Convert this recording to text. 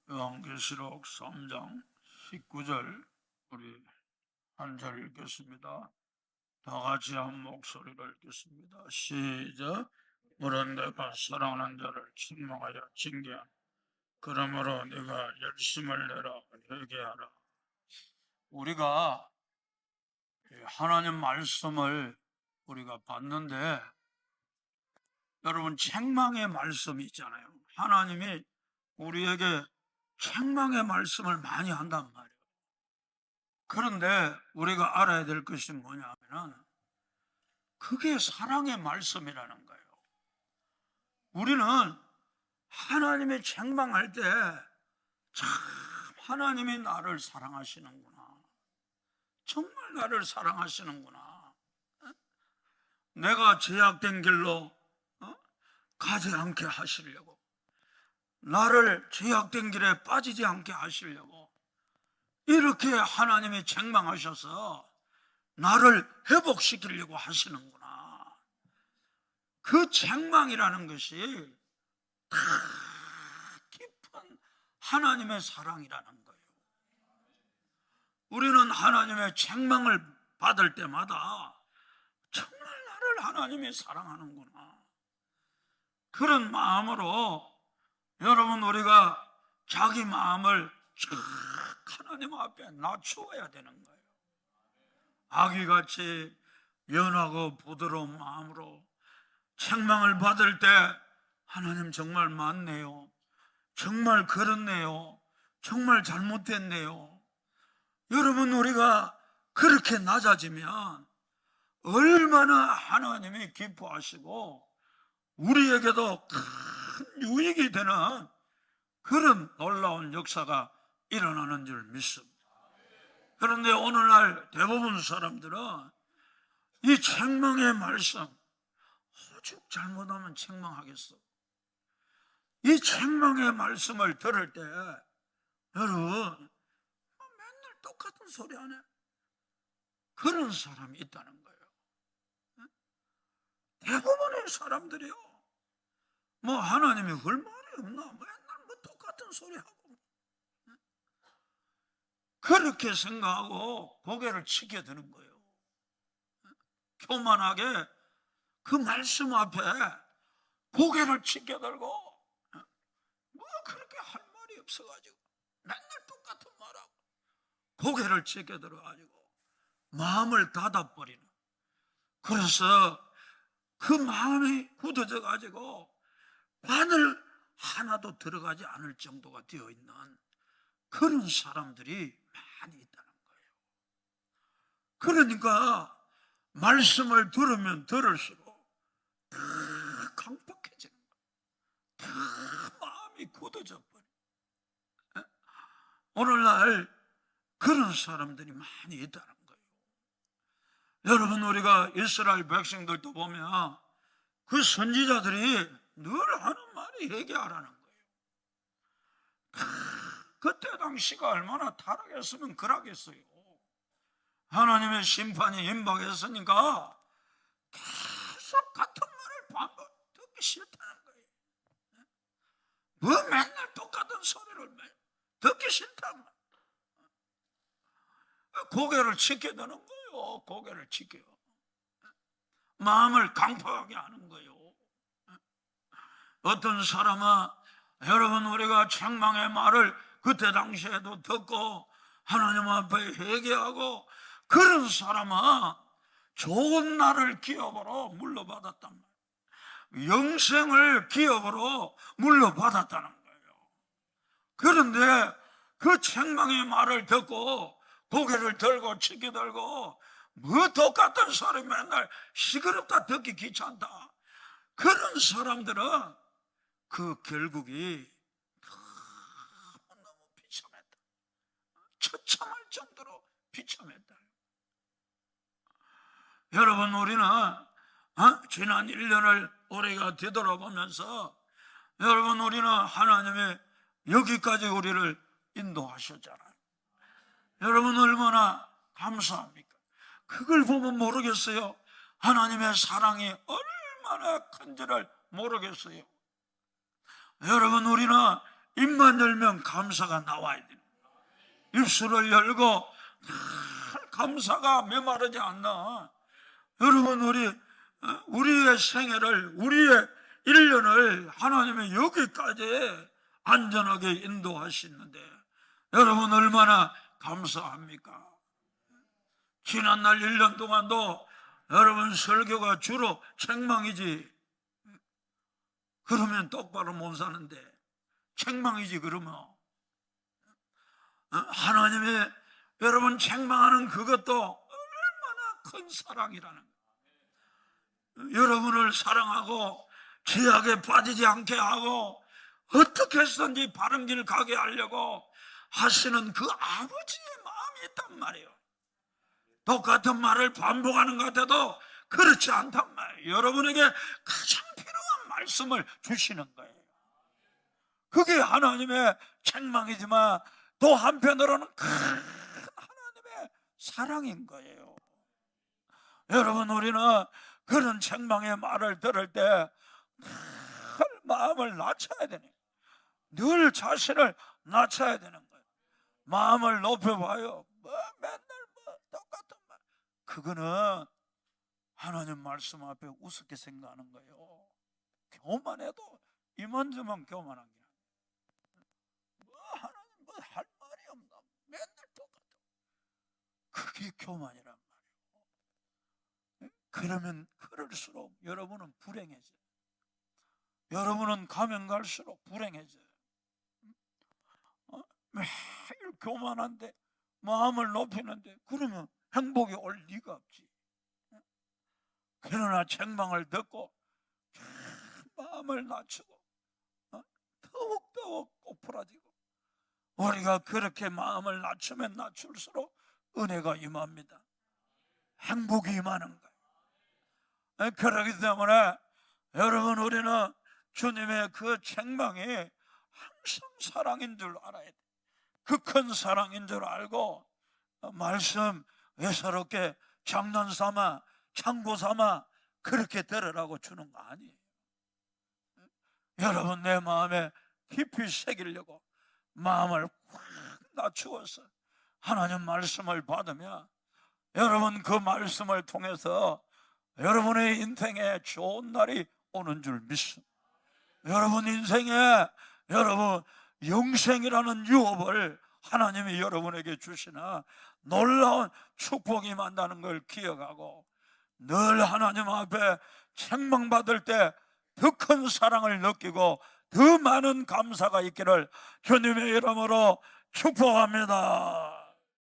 요한계시록 3장 19절 우리 한 절 읽겠습니다. 다 같이 한 목소리로 읽겠습니다. 시작. 물은 내가 사랑하는 자를 책망하여 징계한 그러므로 네가 열심을 내라 회개하라. 우리가 하나님 말씀을 우리가 봤는데 여러분 책망의 말씀이 있잖아요. 하나님이 우리에게 책망의 말씀을 많이 한단 말이에요. 그런데 우리가 알아야 될 것이 뭐냐면은 그게 사랑의 말씀이라는 거예요. 우리는 하나님의 책망할 때 참 하나님이 나를 사랑하시는구나. 정말 나를 사랑하시는구나. 내가 제약된 길로 가지 않게 하시려고, 나를 제약된 길에 빠지지 않게 하시려고 이렇게 하나님이 책망하셔서 나를 회복시키려고 하시는구나. 그 책망이라는 것이 다 깊은 하나님의 사랑이라는 거예요. 우리는 하나님의 책망을 받을 때마다 정말 나를 하나님이 사랑하는구나. 그런 마음으로 여러분 우리가 자기 마음을 하나님 앞에 낮추어야 되는 거예요. 아기같이 연하고 부드러운 마음으로 책망을 받을 때 하나님 정말 맞네요, 정말 그렇네요, 정말 잘못됐네요. 여러분 우리가 그렇게 낮아지면 얼마나 하나님이 기뻐하시고 우리에게도 큰 유익이 되는 그런 놀라운 역사가 일어나는 줄 믿습니다. 그런데 오늘날 대부분 사람들은 이 책망의 말씀, 오죽 잘못하면 책망하겠어. 이 책망의 말씀을 들을 때 여러분 맨날 똑같은 소리 하네. 그런 사람이 있다는 거예요. 대부분의 사람들이요, 뭐 하나님이 할 말이 없나, 맨날 뭐 똑같은 소리 하고 그렇게 생각하고 고개를 치켜드는 거예요. 교만하게 그 말씀 앞에 고개를 치켜들고 뭐 그렇게 할 말이 없어가지고 맨날 똑같은 말하고 고개를 치켜들어가지고 마음을 닫아버리는, 그래서 그 마음이 굳어져 가지고 바늘 하나도 들어가지 않을 정도가 되어 있는 그런 사람들이 많이 있다는 거예요. 그러니까 말씀을 들으면 들을수록 더 강팍해지는 거예요. 더 마음이 굳어져 버려요. 오늘날 그런 사람들이 많이 있다는 거예요. 여러분 우리가 이스라엘 백성들도 보면 그 선지자들이 늘 하는 말이 회개하라는 거예요. 그때 당시가 얼마나 타락했으면 그러겠어요. 하나님의 심판이 임박했으니까 계속 같은 말을 반복 듣기 싫다는 거예요. 뭐 맨날 똑같은 소리를 듣기 싫다는 거예요. 고개를 치켜드는 거예요. 고개를 치켜 마음을 강팍하게 하는 거예요. 어떤 사람은 여러분 우리가 책망의 말을 그때 당시에도 듣고 하나님 앞에 회개하고 그런 사람은 좋은 날을 기업으로 물려받았단 말이에요. 영생을 기업으로 물려받았다는 거예요. 그런데 그 책망의 말을 듣고 고개를 들고 치켜들고 뭐 똑같은 소리 맨날 시끄럽다, 듣기 귀찮다, 그런 사람들은 그 결국이 너무 비참했다. 처참할 정도로 비참했다. 여러분 우리는 지난 1년을 우리가 되돌아보면서 여러분 우리는 하나님의 여기까지 우리를 인도하셨잖아요. 여러분 얼마나 감사합니까? 그걸 보면 모르겠어요. 하나님의 사랑이 얼마나 큰지를 모르겠어요. 여러분 우리는 입만 열면 감사가 나와야 돼. 입술을 열고 감사가 메마르지 않나. 여러분, 우리의 생애를, 우리의 1년을 하나님의 여기까지 안전하게 인도하시는데 여러분 얼마나 감사합니까? 지난날 1년 동안도 여러분 설교가 주로 책망이지. 그러면 똑바로 못 사는데 책망이지. 그러면 하나님의 여러분 책망하는 그것도 얼마나 큰 사랑이라는 거예요. 여러분을 사랑하고 죄악에 빠지지 않게 하고 어떻게 해서든지 바른 길 가게 하려고 하시는 그 아버지의 마음이 있단 말이에요. 똑같은 말을 반복하는 것 같아도 그렇지 않단 말이에요. 여러분에게 가장 필요한 말씀을 주시는 거예요. 그게 하나님의 책망이지만 또 한편으로는 큰 하나님의 사랑인 거예요. 여러분, 우리는 그런 책망의 말을 들을 때 마음을 낮춰야 되네. 늘 자신을 낮춰야 되는 거예요. 마음을 높여봐요. 맨날 똑같은 말. 그거는 하나님 말씀 앞에 우습게 생각하는 거예요. 교만해도 이만저만 교만한 게 하나님 할 말이 없나. 맨날 똑같아. 그게 교만이란 말이에요. 그러면 그럴수록 여러분은 불행해져요. 여러분은 가면 갈수록 불행해져요. 매일 교만한데 마음을 높이는데 그러면 행복이 올 리가 없지. 그러나 책망을 듣고 마음을 낮추고 더욱더욱 꼬부라지고 우리가 그렇게 마음을 낮추면 낮출수록 은혜가 임합니다. 행복이 임하는 거예요. 그렇기 때문에 여러분, 우리는 주님의 그 책망이 항상 사랑인 줄 알아야 돼. 그 큰 사랑인 줄 알고 말씀 예사롭게 장난삼아 참고삼아 그렇게 들으라고 주는 거 아니에요. 여러분, 내 마음에 깊이 새기려고 마음을 확 낮추어서 하나님 말씀을 받으면 여러분 그 말씀을 통해서 여러분의 인생에 좋은 날이 오는 줄 믿습니다. 여러분 인생에 여러분 영생이라는 유업을 하나님이 여러분에게 주시나 놀라운 축복이 만나는 걸 기억하고 늘 하나님 앞에 책망받을 때 더 큰 사랑을 느끼고 더 많은 감사가 있기를 주님의 이름으로 축복합니다.